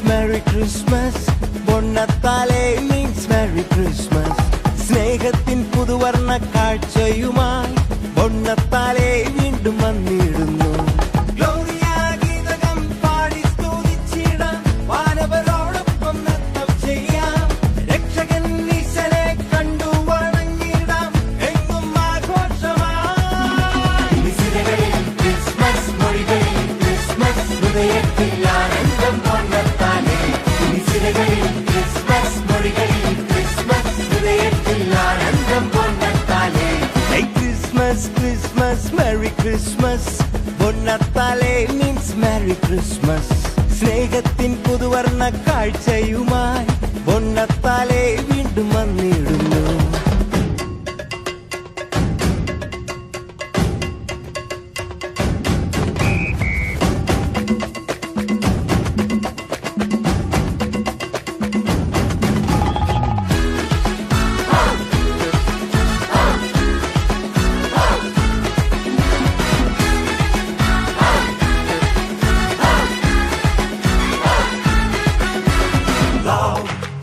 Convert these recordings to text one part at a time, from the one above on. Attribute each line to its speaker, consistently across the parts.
Speaker 1: Merry Christmas. Bonnatale means Merry Christmas. സ്നേഹത്തിൻ പുതുവർണ്ണ കാഴ്ചയുമായി ബൊണ്ണത്താലെ വീണ്ടും വന്നിടുന്നു. Christmas, Merry Christmas. Bonnatale means Merry Christmas. സ്നേഹത്തിൻ പുതുവർണ്ണ കാഴ്ചയുമായി ബൊണ്ണത്താലെ വീണ്ടും വന്നിടുന്നു.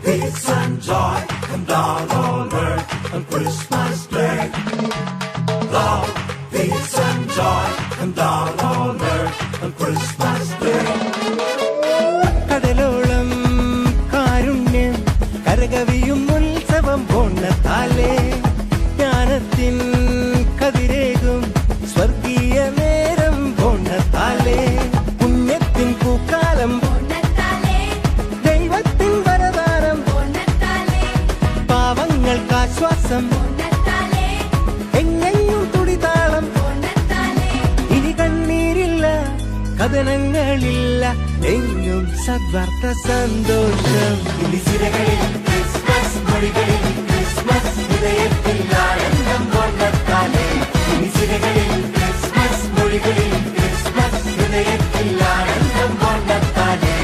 Speaker 2: Peace and joy come down on earth on Christmas Day. Love, peace and joy come down on earth on Christmas Day.
Speaker 1: കടലോളം കാരുണ്യം കരകവിയും ഉത്സവം ബൊണ്ണത്താലെ ജ്ഞാനത്തിൻ കതിരേകും സ്വർഗീയ നേരം ബൊണ്ണത്താലെ പുണ്യത്തിൻ പൂക്കാലം ആശ്വാസം എങ്ങെയും തുടിതാളം ഇനി കണ്ണീരില്ല കഥനങ്ങളില്ല എങ്ങും സദ്വാർത്ത സന്തോഷം
Speaker 2: ഇനിസിരകളിൽ ക്രിസ്മസ് മൊഴികളിൽ ക്രിസ്മസ് ഹൃദയത്തിൽ ആനന്ദം ബൊണ്ണത്താലെ ഇനിസിരകളിൽ ക്രിസ്മസ് മൊഴികളിൽ ക്രിസ്മസ് ഹൃദയത്തിൽ ആനന്ദം ബൊണ്ണത്താലെ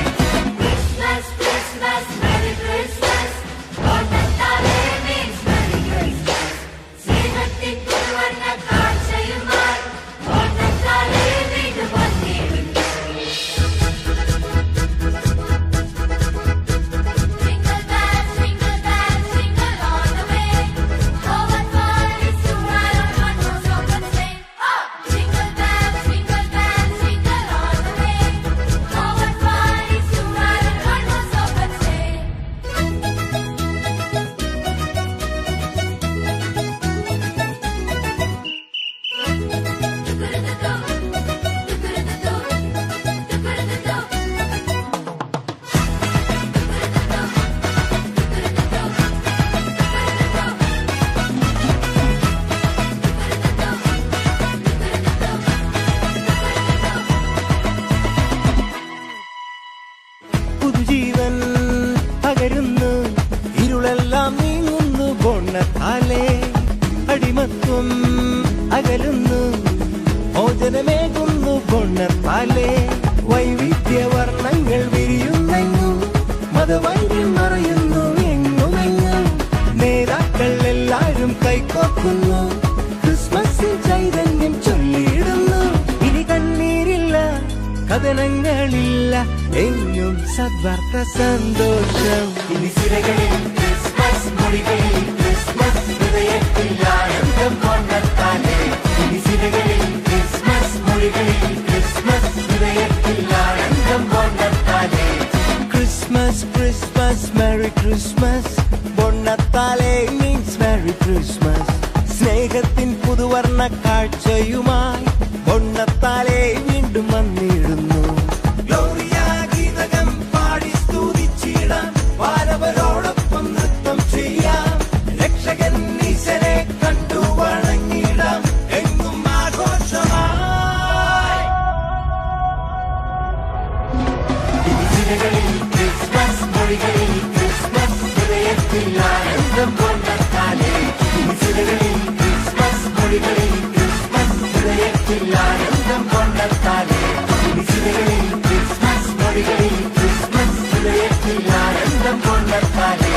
Speaker 1: പുതുജീവൻ പകരുന്നു ഇരുളെല്ലാം നീങ്ങുന്നു ബൊണ്ണത്താലെ അടിമത്വം അകലുന്നു മോചനമേകുന്നു ബൊണ്ണത്താലെ വൈവിധ്യവർണ്ണങ്ങൾ വിരിയുന്നെങ്ങും മതവൈദ്യം മറയുന്നു എങ്ങുമെങ്ങും നേതാക്കൾ എല്ലാവരും കൈകോർക്കുന്നു ക്രിസ്മസിൽ ചൈതന്യം ചൊല്ലിയിടുന്നു ഇനി കണ്ണീരില്ല കഥനങ്ങളില്ല എങ്ങും സദ്വാർത്ത സന്തോഷം
Speaker 2: ഇനിസിരകളിൽ ക്രിസ്മസ് മൊഴികളിൽ ക്രിസ്മസ് ഹൃദയത്തിൽ ആനന്ദം ബൊണ്ണത്താലെ ഇനിസിരകളിൽ ക്രിസ്മസ് മൊഴികളിൽ ക്രിസ്മസ് ഹൃദയത്തിൽ ആനന്ദം ബൊണ്ണത്താലെ
Speaker 1: Christmas, Christmas, Merry Christmas. Bonnatale means Merry Christmas. സ്നേഹത്തിൻ പുതുവർണ്ണ കാഴ്ചയുമായി ബൊണ്ണത്താലെ വീണ്ടും വന്നിടുന്നു. വാനവരോടൊപ്പം നൃത്തം ചെയ്യാം രക്ഷകൻ ഈശനെ കണ്ടു വണങ്ങിടാം എങ്ങും ആഘോഷമായി
Speaker 2: ഇനിസിരകളിൽ ക്രിസ്മസ് മൊഴികളിൽ ക്രിസ്മസ് ഹൃദയത്തിൽ ആനന്ദം ബൊണ്ണത്താലെ ഇനിസിരകളിൽ ക്രിസ്മസ് മൊഴികളിൽ ക്രിസ്മസ് ഹൃദയത്തിൽ ആനന്ദം ബൊണ്ണത്താലെ ഇനിസിരകളിൽ ക്രിസ്മസ് മൊഴികളിൽ ക്രിസ്മസ് ഹൃദയത്തിൽ ആനന്ദം ബൊണ്ണത്താലെ